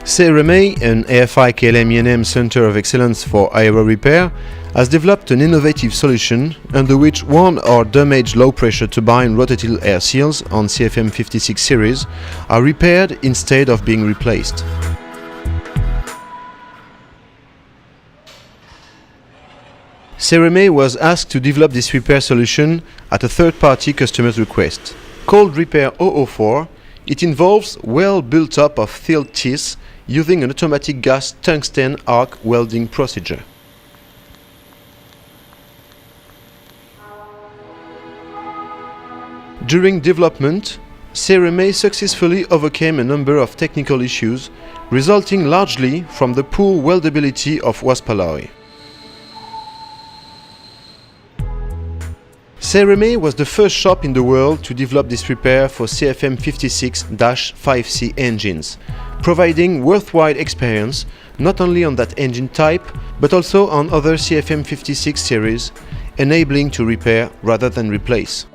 CRMA, an AFI KLM E&M Center of Excellence for Aero Repair, has developed an innovative solution under which one or damaged low-pressure turbine rotating air seals on CFM56 series are repaired instead of being replaced. CRMA was asked to develop this repair solution at a third-party customer's request. Called Repair 004, it involves well built up of steel teeth using an automatic gas tungsten arc welding procedure. During development, CRMA successfully overcame a number of technical issues, resulting largely from the poor weldability of wasp alloy. CRMA was the first shop in the world to develop this repair for CFM56-5C engines, providing worthwhile experience not only on that engine type, but also on other CFM56 series, enabling to repair rather than replace.